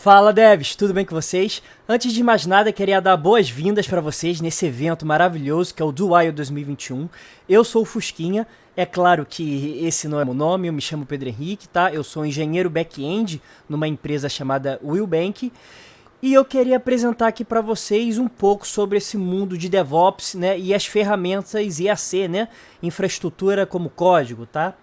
Fala devs, tudo bem com vocês? Antes de mais nada, queria dar boas-vindas para vocês nesse evento maravilhoso que é o Do While 2021. Eu sou o Fusquinha, é claro que esse não é meu nome, eu me chamo Pedro Henrique, tá? Eu sou engenheiro back-end numa empresa chamada Willbank e eu queria apresentar aqui para vocês um pouco sobre esse mundo de DevOps, né? E as ferramentas IAC, né? Infraestrutura como código, tá?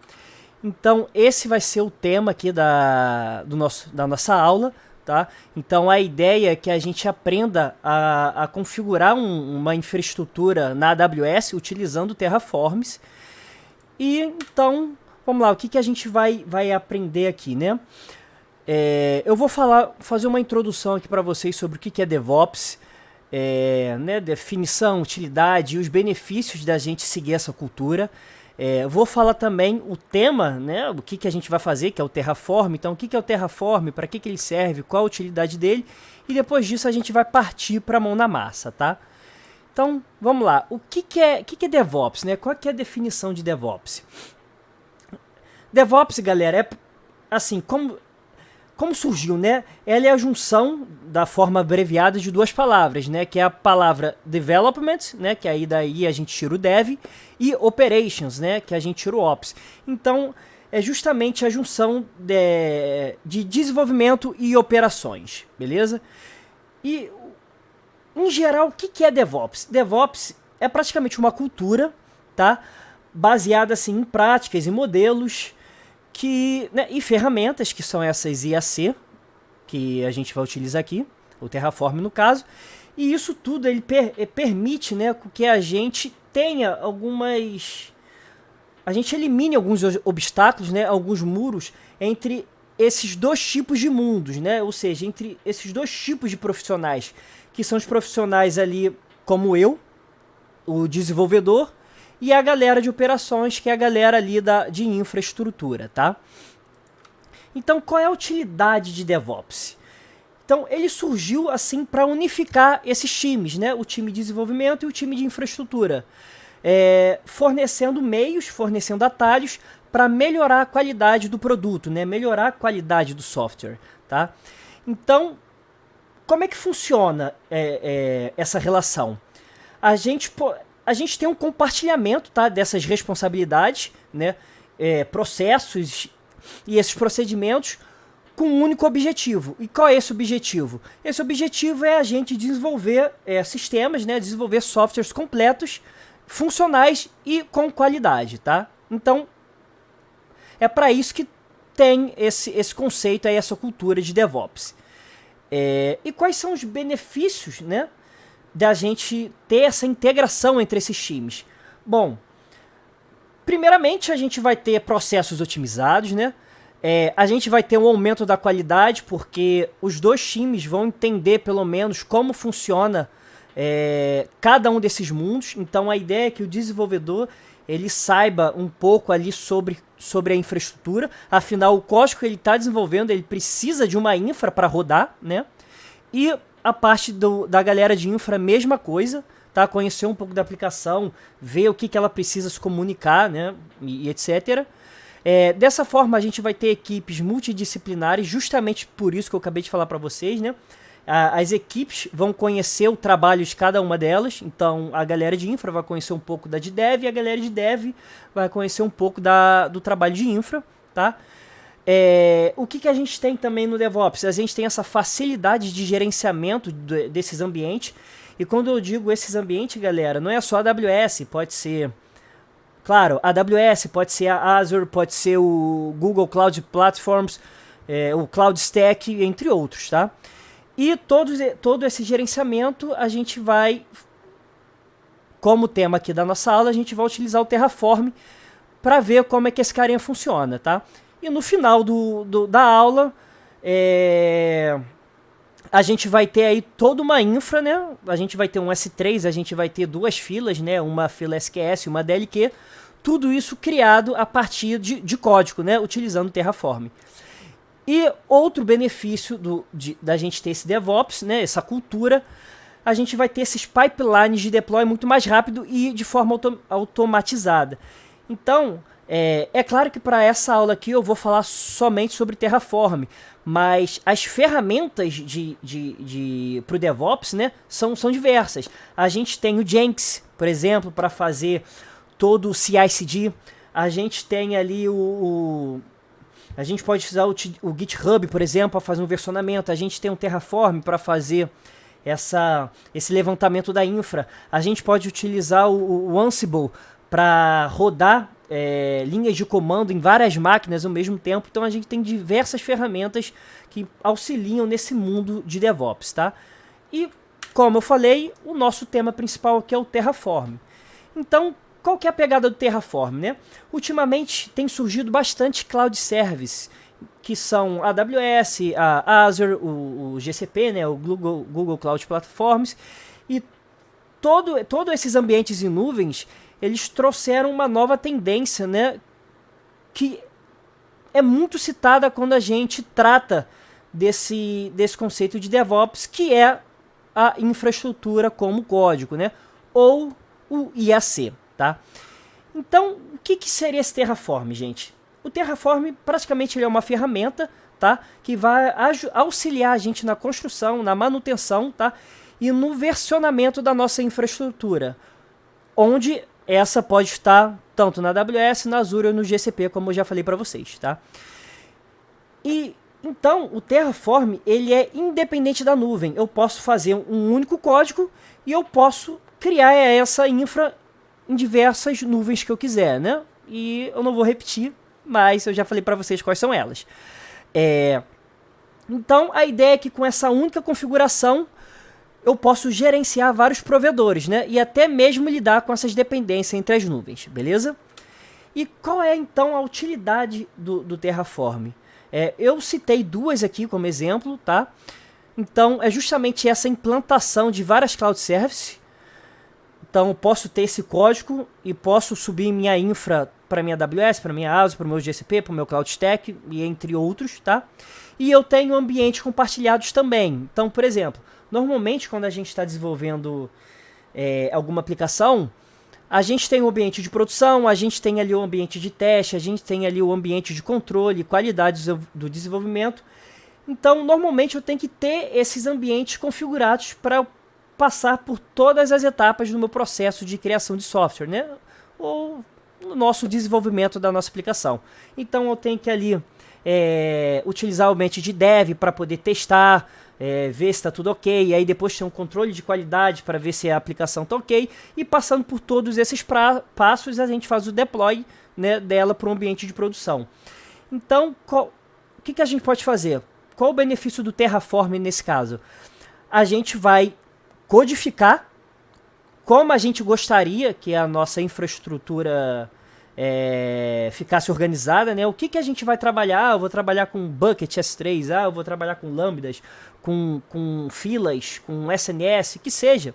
Então esse vai ser o tema aqui da nossa aula. Tá? Então a ideia é que a gente aprenda a configurar uma infraestrutura na AWS utilizando Terraforms. E então, vamos lá, o que a gente vai aprender aqui, né? Eu vou fazer uma introdução aqui para vocês sobre o que é DevOps, né, definição, utilidade e os benefícios da gente seguir essa cultura. Vou falar também o tema, né, o que a gente vai fazer, que é o Terraform. Então, o que é o Terraform, para que ele serve, qual a utilidade dele. E depois disso a gente vai partir para a mão na massa, tá? Então, vamos lá. O que é DevOps, né? Qual que é a definição de DevOps? DevOps, galera, é assim, como surgiu, né? Ela é a junção da forma abreviada de duas palavras, né? Que é a palavra development, né? Que aí daí a gente tira o dev, e operations, né? Que a gente tira o ops. Então, é justamente a junção de desenvolvimento e operações, beleza? E, em geral, o que é DevOps? DevOps é praticamente uma cultura, tá? Baseada, assim, em práticas e modelos né, e ferramentas, que são essas IAC, que a gente vai utilizar aqui, o Terraform no caso, e isso tudo ele permite, né, que a gente tenha a gente elimine alguns obstáculos, né, alguns muros entre esses dois tipos de mundos, né, ou seja, entre esses dois tipos de profissionais, que são os profissionais ali como eu, o desenvolvedor, e a galera de operações, que é a galera ali de infraestrutura, tá? Então, qual é a utilidade de DevOps? Então, ele surgiu assim para unificar esses times, né? O time de desenvolvimento e o time de infraestrutura, fornecendo meios, fornecendo atalhos para melhorar a qualidade do produto, né? Melhorar a qualidade do software, tá? Então, como é que funciona essa relação? A gente tem um compartilhamento, tá, dessas responsabilidades, né, processos e esses procedimentos com um único objetivo. E qual é esse objetivo? Esse objetivo é a gente desenvolver sistemas, né, desenvolver softwares completos, funcionais e com qualidade, tá? Então, é para isso que tem esse conceito, essa cultura de DevOps. E quais são os benefícios, né, da gente ter essa integração entre esses times? Bom, primeiramente a gente vai ter processos otimizados, né? A gente vai ter um aumento da qualidade, porque os dois times vão entender pelo menos como funciona cada um desses mundos. Então a ideia é que o desenvolvedor ele saiba um pouco ali sobre a infraestrutura. Afinal, o código que ele está desenvolvendo ele precisa de uma infra para rodar, né? E a parte da galera de infra, mesma coisa, tá? Conhecer um pouco da aplicação, ver o que ela precisa se comunicar, né? E etc. Dessa forma, a gente vai ter equipes multidisciplinares, justamente por isso que eu acabei de falar para vocês, né? As equipes vão conhecer o trabalho de cada uma delas, então a galera de infra vai conhecer um pouco da de dev, e a galera de dev vai conhecer um pouco do trabalho de infra, tá? O que a gente tem também no DevOps? A gente tem essa facilidade de gerenciamento desses ambientes. E quando eu digo esses ambientes, galera, não é só a AWS, pode ser, claro, a AWS, pode ser a Azure, pode ser o Google Cloud Platforms, o Cloud Stack, entre outros, tá? E todo esse gerenciamento a gente vai, como tema aqui da nossa aula, a gente vai utilizar o Terraform para ver como é que esse carinha funciona, tá? E no final da aula, a gente vai ter aí toda uma infra, né? A gente vai ter um S3, a gente vai ter duas filas, né? Uma fila SQS e uma DLQ. Tudo isso criado a partir de código, né? Utilizando o Terraform. E outro benefício da gente ter esse DevOps, né? Essa cultura, a gente vai ter esses pipelines de deploy muito mais rápido e de forma automatizada. Então, É claro que para essa aula aqui eu vou falar somente sobre Terraform, mas as ferramentas para o DevOps, né, são diversas. A gente tem o Jenkins, por exemplo, para fazer todo o CI/CD. A gente tem ali a gente pode usar o GitHub, por exemplo, para fazer um versionamento. A gente tem um Terraform para fazer esse levantamento da infra. A gente pode utilizar o Ansible para rodar linhas de comando em várias máquinas ao mesmo tempo. Então a gente tem diversas ferramentas que auxiliam nesse mundo de DevOps, tá? E, como eu falei, o nosso tema principal aqui é o Terraform. Então, qual que é a pegada do Terraform, né? Ultimamente tem surgido bastante cloud service, que são a AWS, a Azure, o GCP, né, o Google Cloud Platforms, e todos esses ambientes em nuvens, eles trouxeram uma nova tendência, né, que é muito citada quando a gente trata desse conceito de DevOps, que é a infraestrutura como código, né, ou o IAC, tá? Então, o que seria esse Terraform, gente? O Terraform, praticamente, ele é uma ferramenta, tá, que vai auxiliar a gente na construção, na manutenção, tá, e no versionamento da nossa infraestrutura, onde essa pode estar tanto na AWS, na Azure ou no GCP, como eu já falei para vocês, tá? E então o Terraform, ele é independente da nuvem. Eu posso fazer um único código e eu posso criar essa infra em diversas nuvens que eu quiser, né? E eu não vou repetir, mas eu já falei para vocês quais são elas. Então a ideia é que com essa única configuração eu posso gerenciar vários provedores, né? E até mesmo lidar com essas dependências entre as nuvens, beleza? E qual é então a utilidade do Terraform? Eu citei duas aqui como exemplo, tá? Então é justamente essa implantação de várias cloud services. Então eu posso ter esse código e posso subir minha infra para minha AWS, para minha Azure, para o meu GCP, para o meu Cloud Stack e entre outros, tá? E eu tenho ambientes compartilhados também. Então, por exemplo, normalmente quando a gente está desenvolvendo alguma aplicação, a gente tem o ambiente de produção, a gente tem ali o ambiente de teste, a gente tem ali o ambiente de controle, qualidade do desenvolvimento. Então, normalmente eu tenho que ter esses ambientes configurados para passar por todas as etapas do meu processo de criação de software, né? Ou no nosso desenvolvimento da nossa aplicação. Então eu tenho que ali utilizar o ambiente de dev para poder testar, ver se está tudo ok, e aí depois tem um controle de qualidade para ver se a aplicação está ok, e passando por todos esses passos a gente faz o deploy, né, dela para o ambiente de produção. Então, o que a gente pode fazer? Qual o benefício do Terraform nesse caso? A gente vai codificar como a gente gostaria que a nossa infraestrutura ficasse organizada, né? O que a gente vai trabalhar? Eu vou trabalhar com Bucket S3, eu vou trabalhar com lambdas, com filas, com SNS, que seja.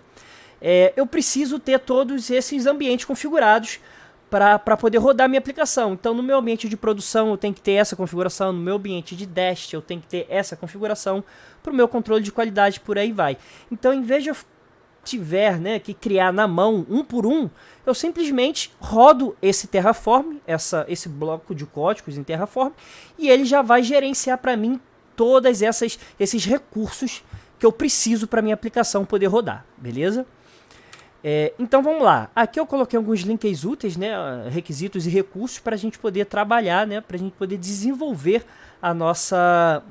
Eu preciso ter todos esses ambientes configurados para poder rodar minha aplicação. Então, no meu ambiente de produção, eu tenho que ter essa configuração. No meu ambiente de teste, eu tenho que ter essa configuração. Para o meu controle de qualidade, por aí vai. Então, em vez de eu tiver, né, que criar na mão, um por um, eu simplesmente rodo esse Terraform, esse bloco de códigos em Terraform, e ele já vai gerenciar para mim todos esses recursos que eu preciso para minha aplicação poder rodar, beleza? Então vamos lá. Aqui eu coloquei alguns links úteis, né, requisitos e recursos para a gente poder trabalhar, né, para a gente poder desenvolver a nossa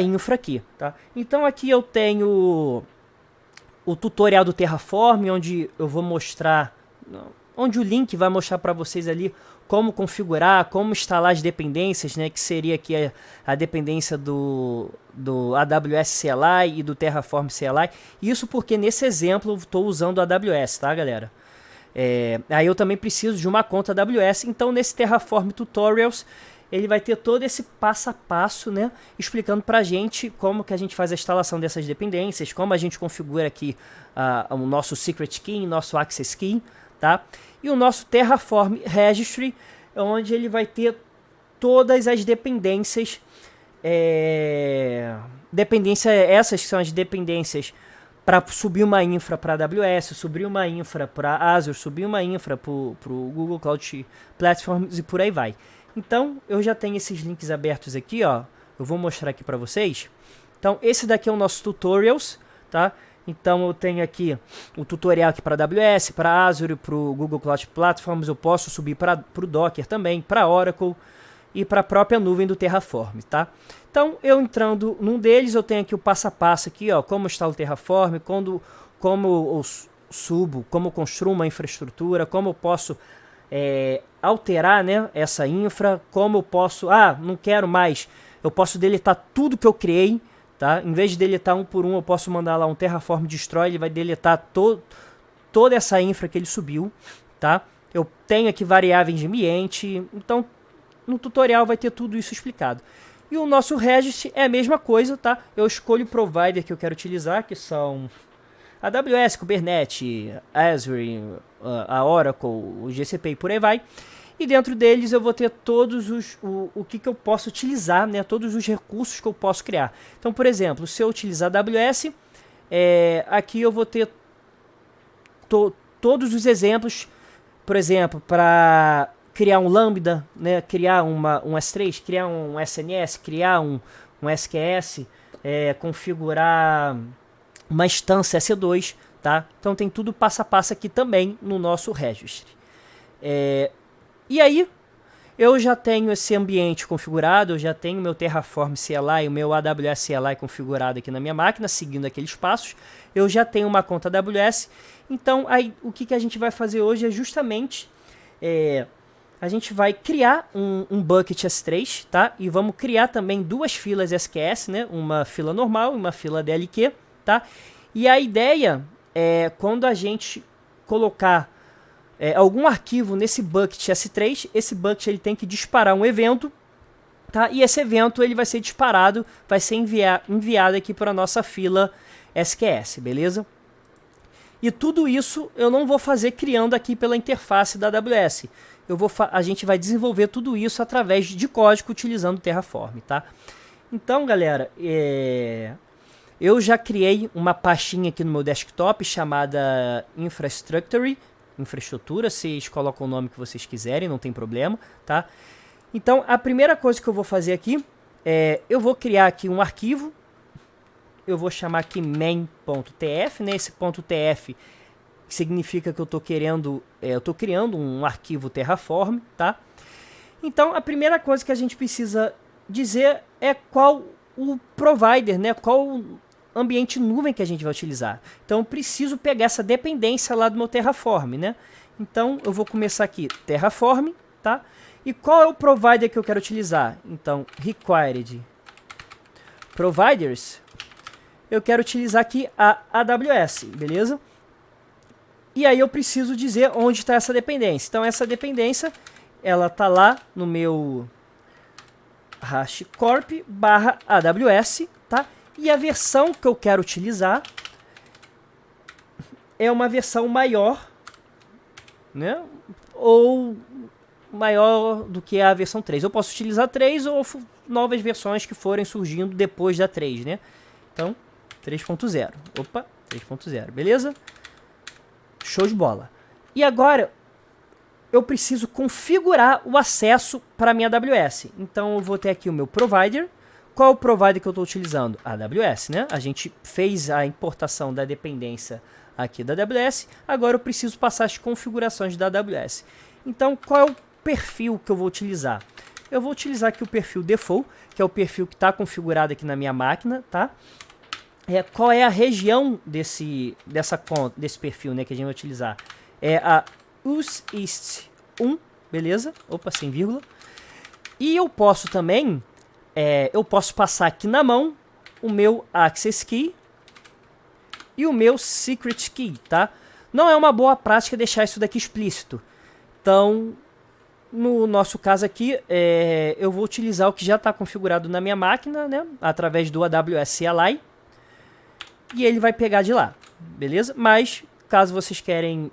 infra aqui, tá? Então aqui eu tenho o tutorial do Terraform, onde eu vou mostrar, onde o link vai mostrar para vocês ali como configurar, como instalar as dependências, né, que seria aqui a dependência do AWS CLI e do Terraform CLI. Isso porque nesse exemplo eu estou usando o AWS, tá, galera? Aí eu também preciso de uma conta AWS, então nesse Terraform Tutorials ele vai ter todo esse passo a passo, né, explicando pra gente como que a gente faz a instalação dessas dependências, como a gente configura aqui o nosso Secret Key, nosso Access Key, tá? E o nosso Terraform Registry, onde ele vai ter todas as dependências, essas que são as dependências para subir uma infra para AWS, subir uma infra para Azure, subir uma infra para o Google Cloud Platforms e por aí vai. Então, eu já tenho esses links abertos aqui, ó. Eu vou mostrar aqui para vocês. Então, esse daqui é o nosso tutorials, tá? Então, eu tenho aqui o tutorial aqui para AWS, para Azure, para o Google Cloud Platforms. Eu posso subir para o Docker também, para Oracle e para a própria nuvem do Terraform, tá? Então, eu entrando num deles, eu tenho aqui o passo a passo aqui, ó, como está o Terraform, como eu subo, como eu construo uma infraestrutura, como eu posso alterar, né, essa infra, como eu posso, não quero mais, eu posso deletar tudo que eu criei, tá? Em vez de deletar um por um, eu posso mandar lá um Terraform destroy, ele vai deletar toda essa infra que ele subiu, tá? Eu tenho aqui variáveis de ambiente, então no tutorial vai ter tudo isso explicado. E o nosso registry é a mesma coisa, tá? Eu escolho o provider que eu quero utilizar, que são AWS, Kubernetes, Azure, a Oracle, o GCP e por aí vai. E dentro deles eu vou ter todos o que eu posso utilizar, né? Todos os recursos que eu posso criar. Então, por exemplo, se eu utilizar AWS, aqui eu vou ter todos os exemplos, por exemplo, para criar um Lambda, né, criar um S3, criar um SNS, criar um SQS, configurar uma instância EC2, tá? Então tem tudo passo a passo aqui também no nosso registry. E aí, eu já tenho esse ambiente configurado, eu já tenho meu Terraform CLI, o meu AWS CLI configurado aqui na minha máquina, seguindo aqueles passos. Eu já tenho uma conta AWS, então aí, o que a gente vai fazer hoje é justamente... a gente vai criar um bucket S3, tá? E vamos criar também duas filas SQS, né? Uma fila normal e uma fila DLQ, tá? E a ideia é, quando a gente colocar algum arquivo nesse bucket S3, esse bucket ele tem que disparar um evento, tá? E esse evento ele vai ser disparado, vai ser enviado aqui para a nossa fila SQS, beleza? E tudo isso eu não vou fazer criando aqui pela interface da AWS. A gente vai desenvolver tudo isso através de código utilizando o Terraform, tá? Então, galera, eu já criei uma pastinha aqui no meu desktop chamada infraestrutura, vocês colocam o nome que vocês quiserem, não tem problema, tá? Então, a primeira coisa que eu vou fazer aqui eu vou criar aqui um arquivo, eu vou chamar aqui main.tf, né? Esse .tf significa que eu estou criando um arquivo Terraform, tá? Então, a primeira coisa que a gente precisa dizer é qual o provider, né? Qual ambiente nuvem que a gente vai utilizar. Então, eu preciso pegar essa dependência lá do meu Terraform, né? Então, eu vou começar aqui, Terraform, tá? E qual é o provider que eu quero utilizar? Então, required providers, eu quero utilizar aqui a AWS, beleza? E aí eu preciso dizer onde está essa dependência. Então essa dependência, ela está lá no meu HashiCorp/AWS, tá? E a versão que eu quero utilizar é uma versão maior, né? Ou maior do que a versão 3. Eu posso utilizar 3 ou novas versões que forem surgindo depois da 3, né? Então, 3.0. Opa, 3.0, beleza? Show de bola. E agora, eu preciso configurar o acesso para a minha AWS. Então, eu vou ter aqui o meu provider. Qual é o provider que eu estou utilizando? A AWS, né? A gente fez a importação da dependência aqui da AWS. Agora, eu preciso passar as configurações da AWS. Então, qual é o perfil que eu vou utilizar? Eu vou utilizar aqui o perfil default, que é o perfil que está configurado aqui na minha máquina, tá? Qual é a região desse perfil, né, que a gente vai utilizar? É a USEast 1, beleza? Opa, sem vírgula. E eu posso também, eu posso passar aqui na mão o meu Access Key e o meu Secret Key, tá? Não é uma boa prática deixar isso daqui explícito. Então, no nosso caso aqui, eu vou utilizar o que já está configurado na minha máquina, né, através do AWS CLI. E ele vai pegar de lá, beleza? Mas, caso vocês querem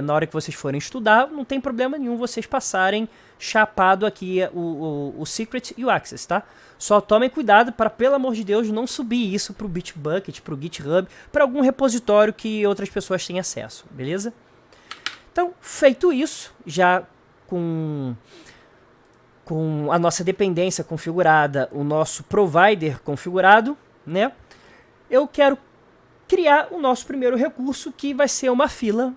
na hora que vocês forem estudar, não tem problema nenhum vocês passarem chapado aqui o secret e o access, tá? Só tomem cuidado para, pelo amor de Deus, não subir isso para o Bitbucket, para o GitHub, para algum repositório que outras pessoas têm acesso, beleza? Então, feito isso, já com a nossa dependência configurada, o nosso provider configurado, né? Eu quero criar o nosso primeiro recurso, que vai ser uma fila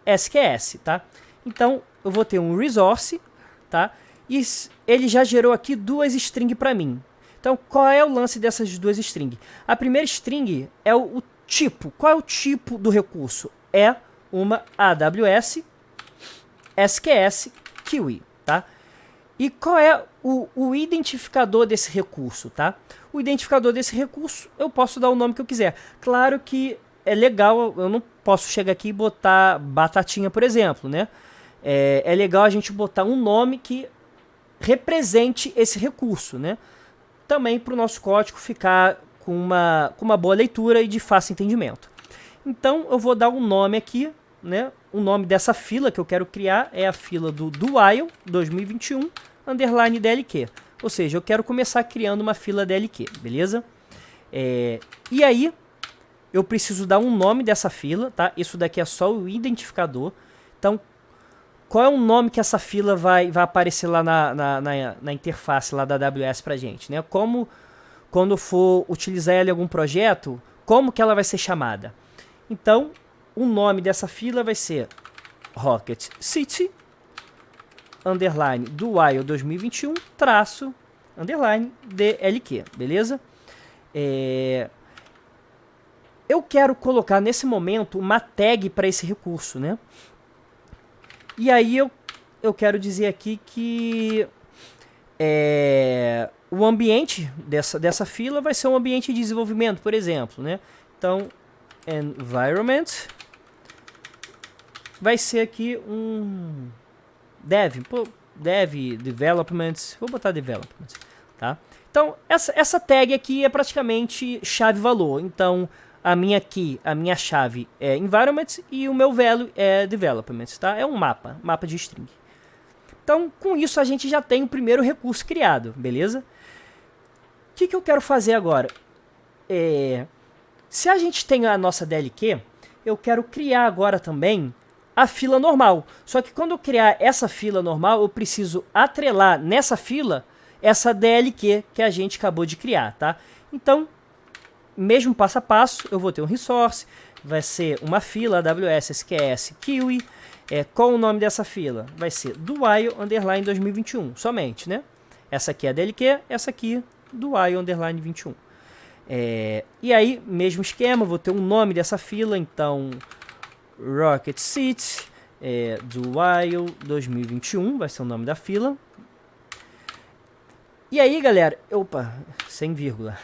SQS, tá? Então, eu vou ter um resource, tá? E ele já gerou aqui duas strings para mim. Então, qual é o lance dessas duas strings? A primeira string é o tipo. Qual é o tipo do recurso? É uma AWS SQS Kiwi, tá? E qual é o identificador desse recurso, tá? O identificador desse recurso, eu posso dar o nome que eu quiser. Claro que é legal, eu não posso chegar aqui e botar batatinha, por exemplo, né? É legal a gente botar um nome que represente esse recurso, né? Também para o nosso código ficar com uma boa leitura e de fácil entendimento. Então, eu vou dar um nome aqui, né? O nome dessa fila que eu quero criar é a fila do while 2021 underline DLQ. Ou seja, eu quero começar criando uma fila DLQ, beleza? E aí, eu preciso dar um nome dessa fila, tá? Isso daqui é só o identificador. Então, qual é o nome que essa fila vai aparecer lá na interface lá da AWS pra gente, né? Como, quando for utilizar ela em algum projeto, como que ela vai ser chamada? Então, o nome dessa fila vai ser Rocket City underline do while 2021 traço underline DLQ, beleza? Eu quero colocar nesse momento uma tag para esse recurso, né? E aí eu quero dizer aqui que o ambiente dessa fila vai ser um ambiente de desenvolvimento, por exemplo, né? Então, environment vai ser aqui um development, vou botar development, tá? Então, essa tag aqui é praticamente chave-valor. Então, a minha chave é environment e o meu value é development, tá? É um mapa de string. Então, com isso, a gente já tem o primeiro recurso criado, beleza? O que eu quero fazer agora? Se a gente tem a nossa DLQ, eu quero criar agora também a fila normal. Só que quando eu criar essa fila normal, eu preciso atrelar nessa fila essa DLQ que a gente acabou de criar, tá? Então, mesmo passo a passo, eu vou ter um resource, vai ser uma fila AWS SQS Kiwi. Qual o nome dessa fila? Vai ser do while underline 2021, somente, né? Essa aqui é a DLQ, essa aqui do while underline 21. E aí, mesmo esquema, vou ter um nome dessa fila, então Rocket City do while 2021 vai ser o nome da fila. E aí, galera, sem vírgula.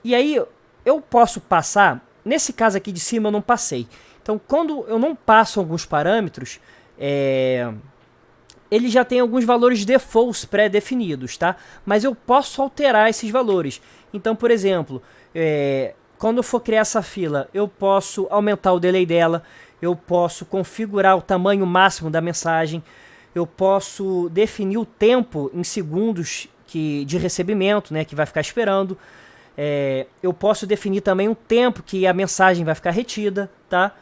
E aí, eu posso passar, nesse caso aqui de cima eu não passei. Então, quando eu não passo alguns parâmetros, ele já tem alguns valores defaults pré-definidos, tá? Mas eu posso alterar esses valores. Então, por exemplo, quando eu for criar essa fila, eu posso aumentar o delay dela, eu posso configurar o tamanho máximo da mensagem, eu posso definir o tempo em segundos de recebimento, né, que vai ficar esperando. Eu posso definir também o tempo que a mensagem vai ficar retida, tá?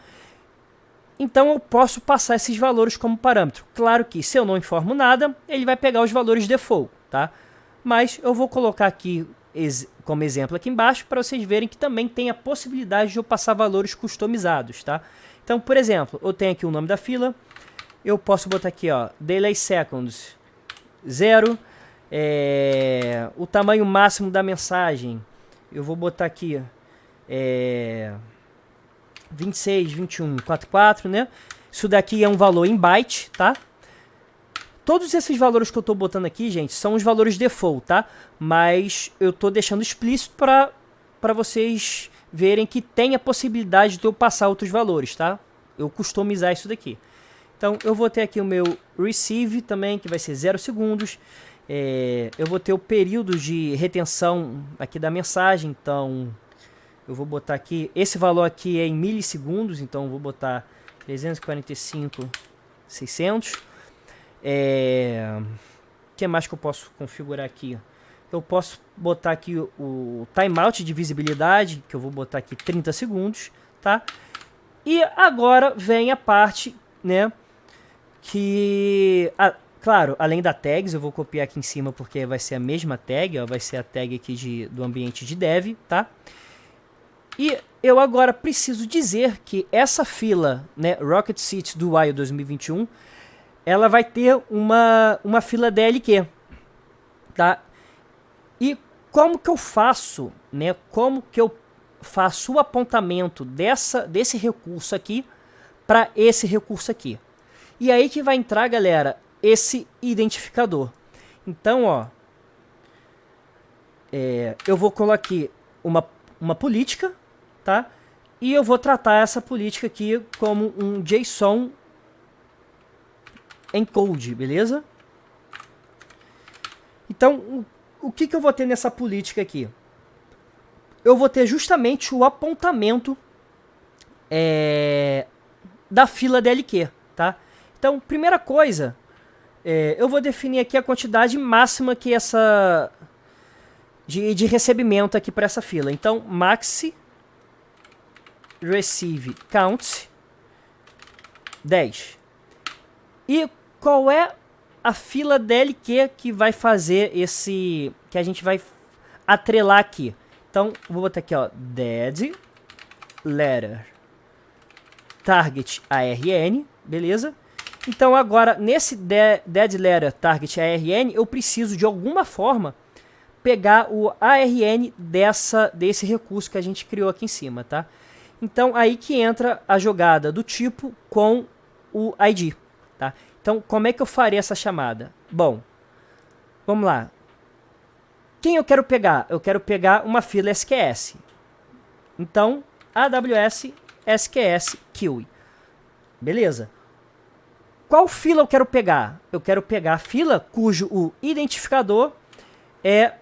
Então eu posso passar esses valores como parâmetro. Claro que se eu não informo nada, ele vai pegar os valores default, tá? Mas eu vou colocar aqui como exemplo aqui embaixo para vocês verem que também tem a possibilidade de eu passar valores customizados, tá? Então, por exemplo, eu tenho aqui o nome da fila, eu posso botar aqui, ó, delay seconds 0, o tamanho máximo da mensagem, eu vou botar aqui 26, 21, 44, né? Isso daqui é um valor em byte, tá? Todos esses valores que eu estou botando aqui, gente, são os valores default, tá? Mas eu estou deixando explícito para vocês verem que tem a possibilidade de eu passar outros valores, tá? Eu customizar isso daqui. Então, eu vou ter aqui o meu receive também, que vai ser 0 segundos. Eu vou ter o período de retenção aqui da mensagem, então Eu vou botar aqui, esse valor aqui é em milissegundos, então eu vou botar 345.600. O que mais que eu posso configurar aqui? Eu posso botar aqui o timeout de visibilidade, que eu vou botar aqui 30 segundos, tá? E agora vem a parte, né, que... claro, além da tags, eu vou copiar aqui em cima porque vai ser a mesma tag, ó, vai ser a tag aqui do ambiente de dev, tá? E eu agora preciso dizer que essa fila, né, Rocket Seats do Wile 2021, ela vai ter uma fila DLQ, tá? E como que eu faço, né? Como que eu faço o apontamento desse recurso aqui para esse recurso aqui? E aí que vai entrar, galera, esse identificador. Então, ó, eu vou colocar aqui uma política, tá? E eu vou tratar essa política aqui como um JSON encode, beleza? Então, o que eu vou ter nessa política aqui? Eu vou ter justamente o apontamento da fila DLQ, tá? Então, primeira coisa, eu vou definir aqui a quantidade máxima que de recebimento aqui para essa fila. Então, maxi receive count 10. E qual é a fila DLQ que vai fazer que a gente vai atrelar aqui? Então, vou botar aqui, ó, dead letter target ARN, beleza? Então, agora, nesse dead letter target ARN, eu preciso, de alguma forma, pegar o ARN desse recurso que a gente criou aqui em cima, tá? Então, aí que entra a jogada do tipo com o ID, tá? Então, como é que eu farei essa chamada? Bom, vamos lá. Quem eu quero pegar? Eu quero pegar uma fila SQS. Então, AWS SQS Queue. Beleza. Qual fila eu quero pegar? Eu quero pegar a fila cujo o identificador é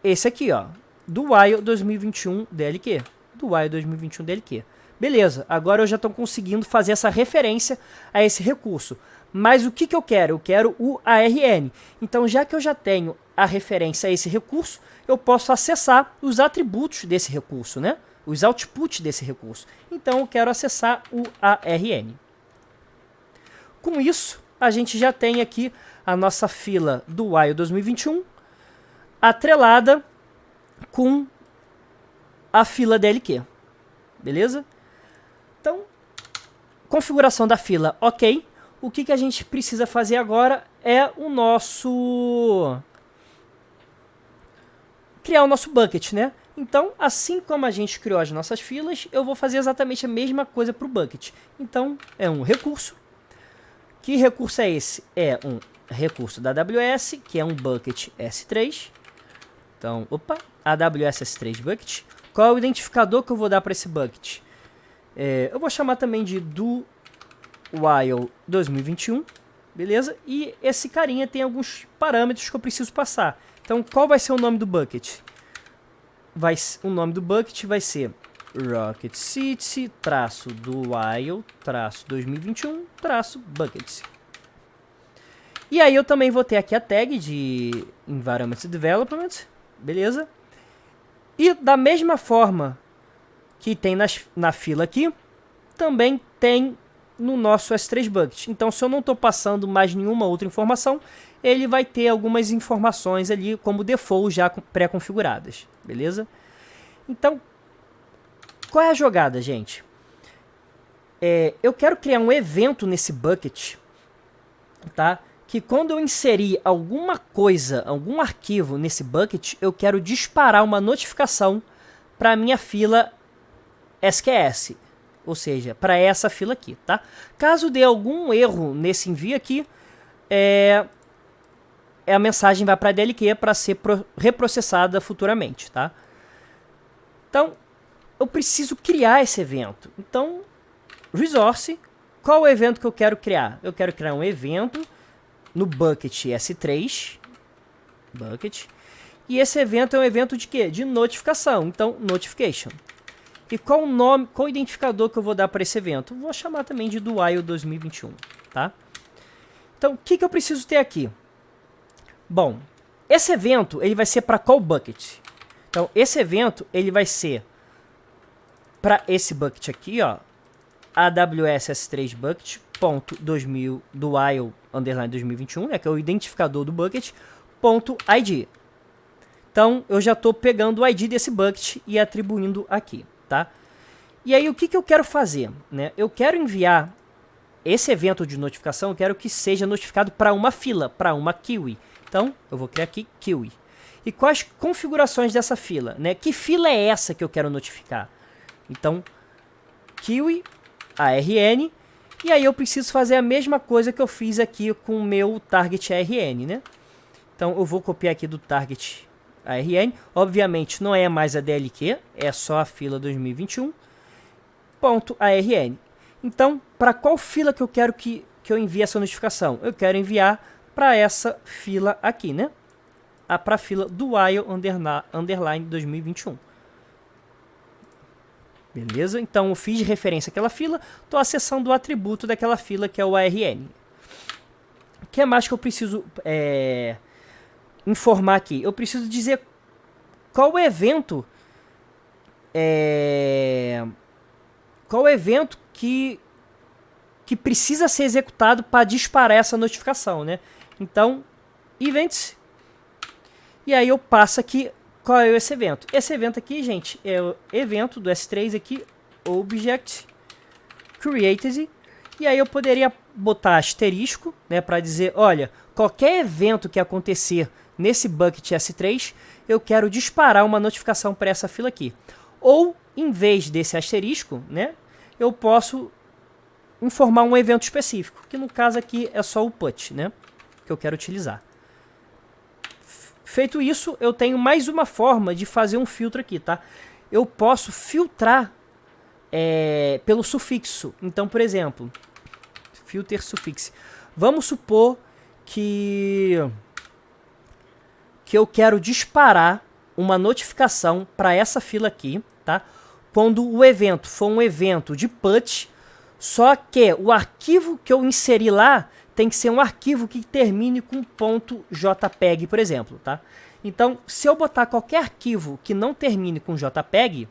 esse aqui, ó, do Wile 2021 DLQ. Do Wile 2021 DLQ. Beleza, agora eu já estou conseguindo fazer essa referência a esse recurso. Mas o que eu quero? Eu quero o ARN. Então, já que eu já tenho a referência a esse recurso, eu posso acessar os atributos desse recurso, né? Os outputs desse recurso. Então, eu quero acessar o ARN. Com isso, a gente já tem aqui a nossa fila do Wile 2021 atrelada com a fila DLQ. Beleza? Então, configuração da fila, ok. O que a gente precisa fazer agora é criar o nosso bucket, né? Então, assim como a gente criou as nossas filas, eu vou fazer exatamente a mesma coisa para o bucket. Então, é um recurso. Que recurso é esse? É um recurso da AWS, que é um bucket S3. Então, AWS S3 bucket. Qual é o identificador que eu vou dar para esse bucket? Eu vou chamar também de do Wile 2021, beleza? E esse carinha tem alguns parâmetros que eu preciso passar. Então, qual vai ser o nome do bucket? O nome do bucket vai ser Rocket City do Wile 2021 buckets. E aí eu também vou ter aqui a tag de Environment Development, beleza? E da mesma forma que tem na fila aqui, também tem no nosso S3 Bucket. Então, se eu não estou passando mais nenhuma outra informação, ele vai ter algumas informações ali como default já pré-configuradas, beleza? Então, qual é a jogada, gente? Eu quero criar um evento nesse bucket, tá? Que quando eu inserir alguma coisa, algum arquivo nesse bucket, eu quero disparar uma notificação para a minha fila SQS, ou seja, para essa fila aqui, tá? Caso dê algum erro nesse envio aqui, a mensagem vai para a DLQ para ser reprocessada futuramente, tá? Então, eu preciso criar esse evento. Então, resource, qual é o evento que eu quero criar? Eu quero criar um evento no bucket S3, bucket, E esse evento é um evento de quê? De notificação. Então, notification. E qual o nome, qual o identificador que eu vou dar para esse evento? Vou chamar também de do while 2021, tá? Então, o que eu preciso ter aqui? Bom, esse evento ele vai ser para qual bucket? Então, esse evento ele vai ser para esse bucket aqui, ó, AWS S3 bucket ponto 2000 do while underline 2021, né, que é o identificador do bucket ponto ID. Então, eu já estou pegando o ID desse bucket e atribuindo aqui, tá? E aí, o que eu quero fazer, né? Eu quero enviar esse evento de notificação, eu quero que seja notificado para uma fila, para uma queue. Então, eu vou criar aqui queue. E quais configurações dessa fila, né? Que fila é essa que eu quero notificar? Então, queue, ARN, e aí eu preciso fazer a mesma coisa que eu fiz aqui com o meu target ARN, né? Então, eu vou copiar aqui do target ARN. Obviamente, não é mais a DLQ, é só a fila 2021. Ponto ARN. Então, para qual fila que eu quero que eu envie essa notificação? Eu quero enviar para essa fila aqui, né? Para a fila do while underline 2021. Beleza? Então, eu fiz referência àquela fila, estou acessando o atributo daquela fila, que é o ARN. O que mais que eu preciso informar aqui? Eu preciso dizer qual evento que precisa ser executado para disparar essa notificação, né? Então, events. E aí eu passo aqui qual é esse evento. Esse evento aqui, gente, é o evento do S3 aqui, object created. E aí eu poderia botar asterisco, né, para dizer, olha, qualquer evento que acontecer nesse bucket S3, eu quero disparar uma notificação para essa fila aqui. Ou, em vez desse asterisco, né, eu posso informar um evento específico, que no caso aqui é só o put, né, que eu quero utilizar. Feito isso, eu tenho mais uma forma de fazer um filtro aqui, tá? Eu posso filtrar pelo sufixo. Então, por exemplo, filter suffix. Vamos supor que eu quero disparar uma notificação para essa fila aqui, tá? Quando o evento for um evento de put, só que o arquivo que eu inseri lá tem que ser um arquivo que termine com .jpeg, por exemplo, tá? Então, se eu botar qualquer arquivo que não termine com JPEG,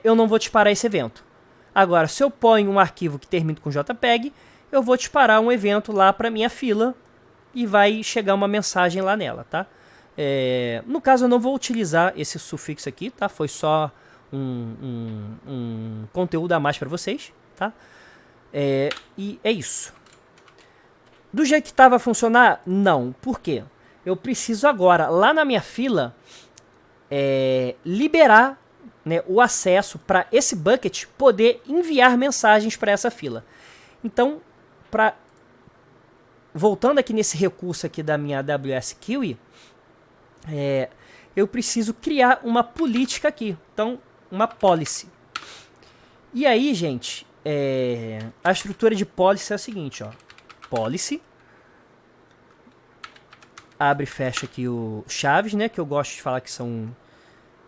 eu não vou disparar esse evento. Agora, se eu ponho um arquivo que termine com JPEG, eu vou disparar um evento lá para minha fila e vai chegar uma mensagem lá nela, tá? No caso, eu não vou utilizar esse sufixo aqui, tá? Foi só um conteúdo a mais para vocês, tá? E é isso. Do jeito que estava a funcionar? Não. Por quê? Eu preciso agora, lá na minha fila, liberar, né, o acesso para esse bucket poder enviar mensagens para essa fila. Então, voltando aqui nesse recurso aqui da minha AWS Queue, eu preciso criar uma política aqui. Então, uma policy. E aí, gente, a estrutura de policy é a seguinte, ó. Policy. Abre e fecha aqui o chaves, né? Que eu gosto de falar que são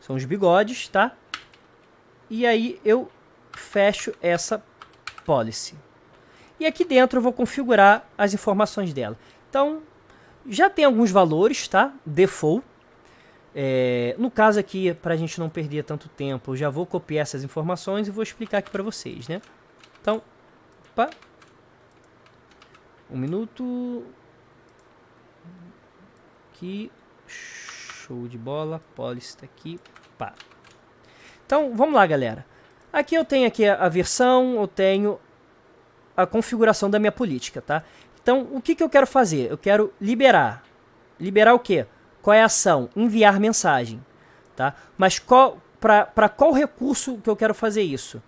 os bigodes, tá? E aí eu fecho essa policy. E aqui dentro eu vou configurar as informações dela. Então, já tem alguns valores, tá? Default. No caso aqui, para a gente não perder tanto tempo, eu já vou copiar essas informações e vou explicar aqui para vocês, né? Então, opa. Um minuto. Aqui. Show de bola. Policy tá aqui. Pá. Então, vamos lá, galera. Aqui eu tenho aqui a versão, eu tenho a configuração da minha política, tá? Então, o que eu quero fazer? Eu quero liberar. Liberar o quê? Qual é a ação? Enviar mensagem, tá? Mas para qual recurso que eu quero fazer isso?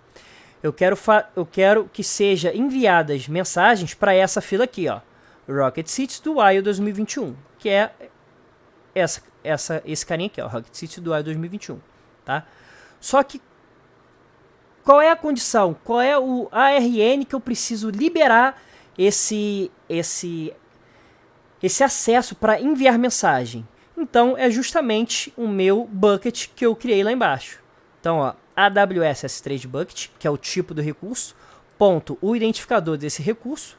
Eu quero que seja enviadas mensagens para essa fila aqui, ó. Rocket City do while 2021, que é esse carinha aqui, ó, Rocket City do while 2021, tá? Só que qual é a condição? Qual é o ARN que eu preciso liberar esse acesso para enviar mensagem? Então, é justamente o meu bucket que eu criei lá embaixo. Então, ó, AWS S3 Bucket, que é o tipo do recurso, ponto, o identificador desse recurso,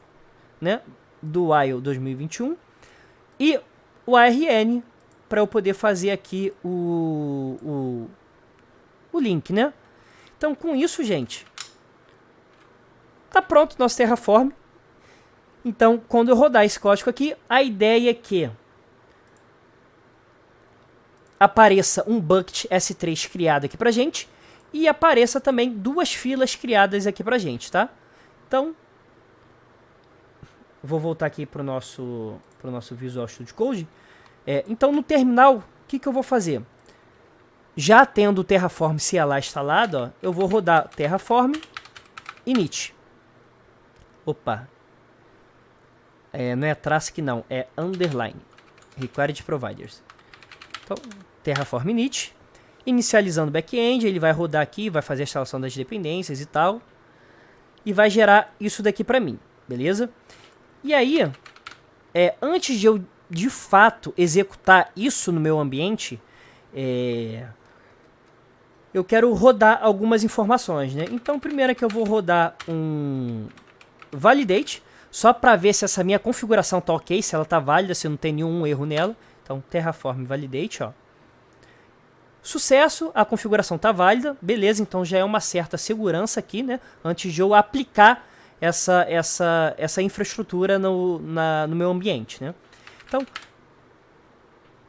né, do while 2021, e o ARN, para eu poder fazer aqui o link, né? Então, com isso, gente, tá pronto o nosso Terraform. Então, quando eu rodar esse código aqui, a ideia é que apareça um bucket S3 criado aqui pra gente e apareça também 2 filas criadas aqui pra gente, tá? Então, vou voltar aqui pro nosso Visual Studio Code. Então, no terminal, o que eu vou fazer? Já tendo o Terraform CLI instalado, ó, eu vou rodar Terraform init. Opa. Não é traço aqui não, é underline. Required providers. Então, Terraform init. Inicializando o back-end, ele vai rodar aqui, vai fazer a instalação das dependências e tal. E vai gerar isso daqui pra mim, beleza? E aí, antes de eu, de fato, executar isso no meu ambiente, eu quero rodar algumas informações, né? Então, primeiro é que eu vou rodar um validate, só para ver se essa minha configuração tá ok, se ela tá válida, se não tem nenhum erro nela. Então, Terraform validate, ó. Sucesso, a configuração tá válida, beleza, então já é uma certa segurança aqui, né? Antes de eu aplicar essa infraestrutura no meu ambiente, né? Então,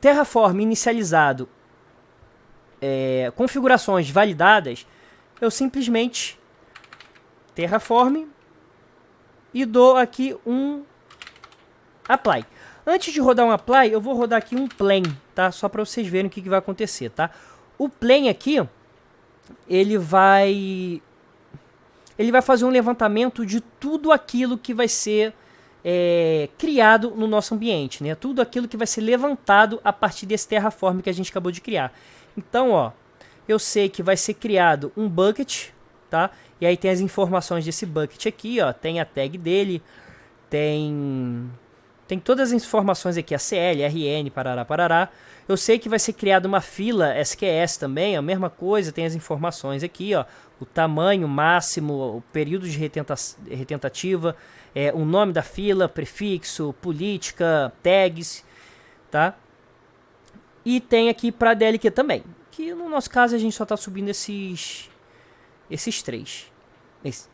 Terraform inicializado, configurações validadas, eu simplesmente Terraform e dou aqui um apply. Antes de rodar um apply, eu vou rodar aqui um plan, tá? Só para vocês verem o que vai acontecer, tá? O plan aqui, ele vai fazer um levantamento de tudo aquilo que vai ser criado no nosso ambiente, né? Tudo aquilo que vai ser levantado a partir desse Terraform que a gente acabou de criar. Então, ó, eu sei que vai ser criado um bucket, tá? E aí tem as informações desse bucket aqui, ó. Tem a tag dele, tem todas as informações aqui, a CL, RN, parará, parará. Eu sei que vai ser criada uma fila SQS também, a mesma coisa, tem as informações aqui, ó. O tamanho máximo, o período de retentativa, o nome da fila, prefixo, política, tags, tá? E tem aqui para DLQ também, que no nosso caso a gente só está subindo esses 3,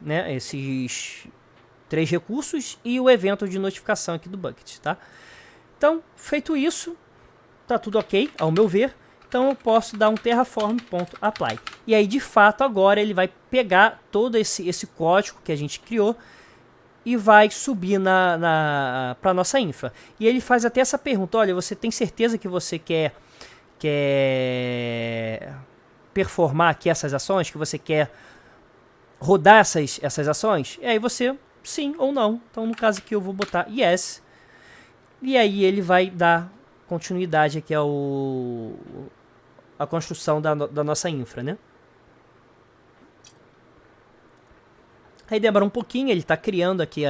né? Esses 3 recursos e o evento de notificação aqui do bucket, tá? Então, feito isso, tá tudo ok, ao meu ver. Então eu posso dar um terraform.apply. E aí, de fato, agora ele vai pegar todo esse código que a gente criou e vai subir para nossa infra. E ele faz até essa pergunta: olha, você tem certeza que você quer performar aqui essas ações, que você quer rodar essas ações? E aí você, sim ou não. Então, no caso aqui, eu vou botar yes. E aí ele vai dar continuidade aqui a construção da nossa infra, né? Aí demora um pouquinho, ele está criando aqui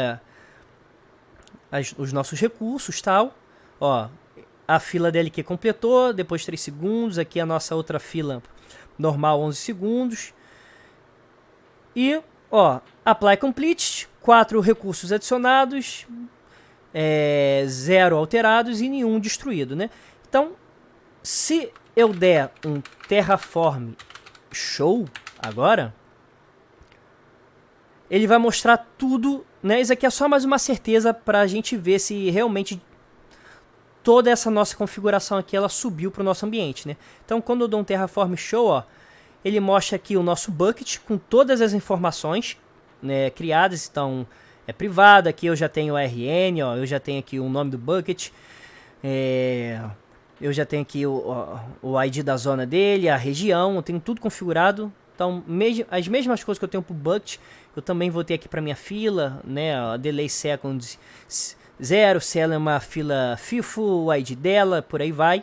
os nossos recursos, tal. Ó, a fila dele que completou, depois 3 segundos, aqui a nossa outra fila normal 11 segundos. E, ó, apply complete, 4 recursos adicionados, 0 alterados e nenhum destruído, né? Então, se eu der um Terraform show agora, ele vai mostrar tudo, né? Isso aqui é só mais uma certeza para a gente ver se realmente toda essa nossa configuração aqui ela subiu para o nosso ambiente, né? Então, quando eu dou um Terraform show, ó, ele mostra aqui o nosso bucket com todas as informações, né, criadas. Então, é privado, aqui eu já tenho o RN, ó, eu já tenho aqui o nome do bucket, eu já tenho aqui o ID da zona dele, a região, eu tenho tudo configurado. Então, as mesmas coisas que eu tenho para o bucket, eu também vou ter aqui para minha fila, né, a delay seconds 0, se ela é uma fila FIFO, o ID dela, por aí vai.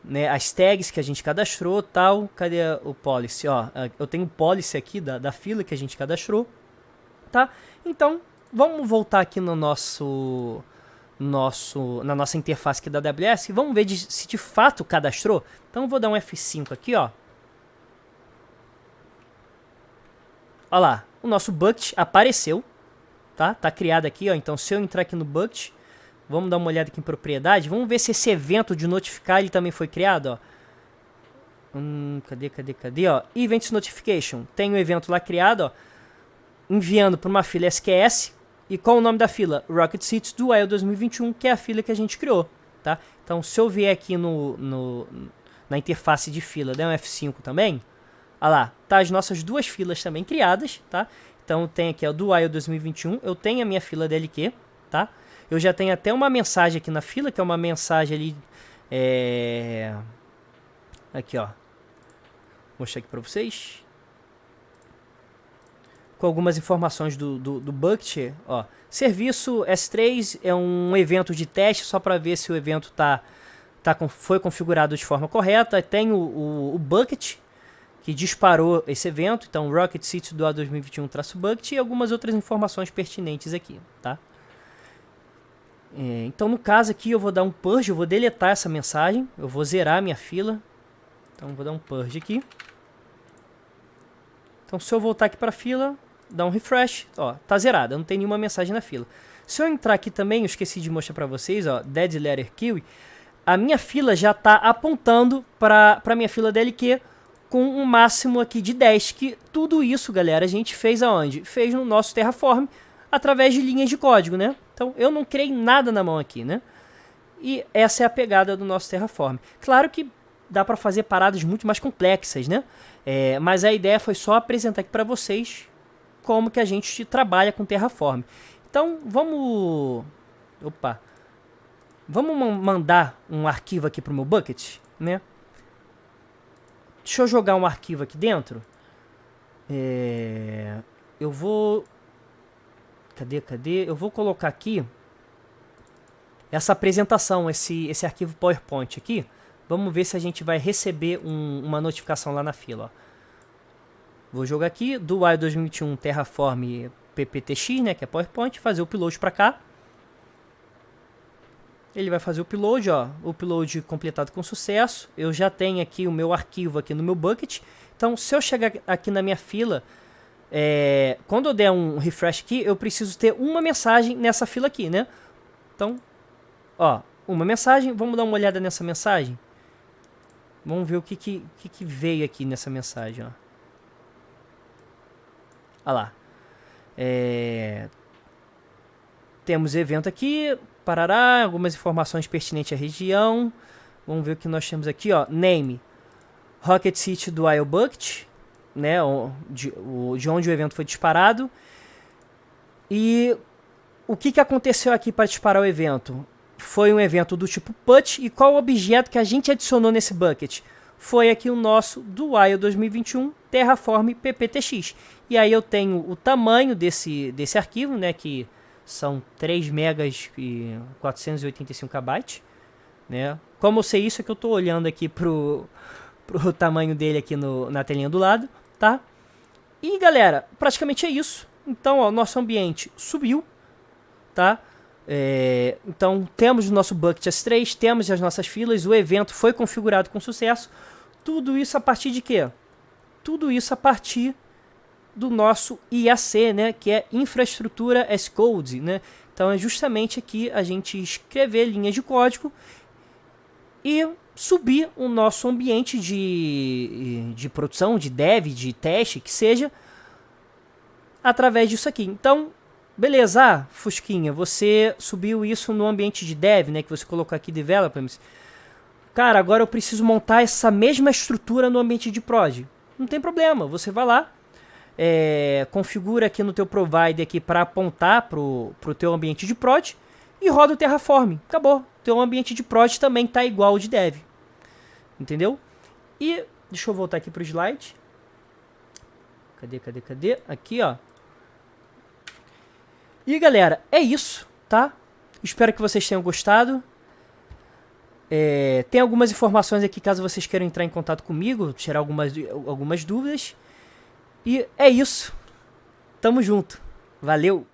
Né, as tags que a gente cadastrou, tal. Cadê o policy? Ó, eu tenho o policy aqui da fila que a gente cadastrou, tá? Então, vamos voltar aqui no na nossa interface aqui da AWS. Vamos ver se de fato cadastrou. Então eu vou dar um F5 aqui, ó. Olha lá, o nosso bucket apareceu, tá? Tá criado aqui, ó. Então se eu entrar aqui no bucket, vamos dar uma olhada aqui em propriedade. Vamos ver se esse evento de notificar ele também foi criado, ó. Cadê, ó? Events Notification. Tem um evento lá criado, ó. Enviando para uma fila SQS. E qual o nome da fila? Rocket Seats do IO 2021, que é a fila que a gente criou, tá? Então, se eu vier aqui na interface de fila, der um F5 também, olha lá, tá as nossas duas filas também criadas, tá? Então, tem aqui, ó, do IO 2021, eu tenho a minha fila DLQ, tá? Eu já tenho até uma mensagem aqui na fila, que é uma mensagem ali, aqui, ó. Vou mostrar aqui para vocês. Com algumas informações do bucket, ó. Serviço S3 é um evento de teste só para ver se o evento foi configurado de forma correta. Tem o bucket que disparou esse evento, então Rocket Seats do A2021-bucket e algumas outras informações pertinentes aqui, tá? Então no caso aqui eu vou dar um purge, eu vou deletar essa mensagem, eu vou zerar a minha fila. Então vou dar um purge aqui. Então se eu voltar aqui para a fila, dar um refresh, ó, tá zerada, não tem nenhuma mensagem na fila. Se eu entrar aqui também, eu esqueci de mostrar para vocês, ó, Dead Letter Queue, a minha fila já tá apontando para minha fila DLQ com um máximo aqui de 10, que tudo isso, galera, a gente fez aonde? Fez no nosso Terraform, através de linhas de código, né? Então eu não criei nada na mão aqui, né? E essa é a pegada do nosso Terraform. Claro que dá para fazer paradas muito mais complexas, né? Mas a ideia foi só apresentar aqui para vocês como que a gente trabalha com Terraform. Então, vamos mandar um arquivo aqui para o meu bucket, né? Deixa eu jogar um arquivo aqui dentro. Eu vou... Cadê? Eu vou colocar aqui essa apresentação, esse arquivo PowerPoint aqui. Vamos ver se a gente vai receber uma notificação lá na fila, ó. Vou jogar aqui, do IO 2021 Terraform PPTX, né, que é PowerPoint, fazer o upload para cá. Ele vai fazer o upload, ó, o upload completado com sucesso. Eu já tenho aqui o meu arquivo aqui no meu bucket. Então, se eu chegar aqui na minha fila, quando eu der um refresh aqui, eu preciso ter uma mensagem nessa fila aqui, né? Então, ó, uma mensagem. Vamos dar uma olhada nessa mensagem. Vamos ver o que veio aqui nessa mensagem, ó. Olha lá. Temos evento aqui, parará, algumas informações pertinentes à região. Vamos ver o que nós temos aqui, ó. Name, Rocket City do IO Bucket, né, de onde o evento foi disparado. E o que aconteceu aqui para disparar o evento? Foi um evento do tipo PUT, e qual o objeto que a gente adicionou nesse bucket? Foi aqui o nosso do IO 2021 Terraform PPTX. E aí eu tenho o tamanho desse arquivo, né, que são 3 megas e 485 KB, né? Como eu sei isso é que eu estou olhando aqui pro tamanho dele aqui na telinha do lado, tá? E galera, praticamente é isso. Então, ó, nosso ambiente subiu, tá? Então temos o nosso bucket S3, temos as nossas filas, o evento foi configurado com sucesso. Tudo isso a partir de quê? Tudo isso a partir do nosso IAC, né, que é Infraestrutura as Code, né? Então é justamente aqui a gente escrever linhas de código e subir o nosso ambiente de produção, de dev, de teste, que seja, através disso aqui. Então, beleza, Fusquinha, você subiu isso no ambiente de dev, né, que você colocou aqui developers. Cara, agora eu preciso montar essa mesma estrutura no ambiente de prod. Não tem problema, você vai lá, configura aqui no teu provider aqui para apontar pro teu ambiente de prod e roda o Terraform. Acabou. Teu ambiente de prod também tá igual ao de dev. Entendeu? E deixa eu voltar aqui pro slide. Cadê? Aqui, ó. E galera, é isso, tá? Espero que vocês tenham gostado. Tem algumas informações aqui caso vocês queiram entrar em contato comigo, tirar algumas dúvidas. E é isso. Tamo junto. Valeu!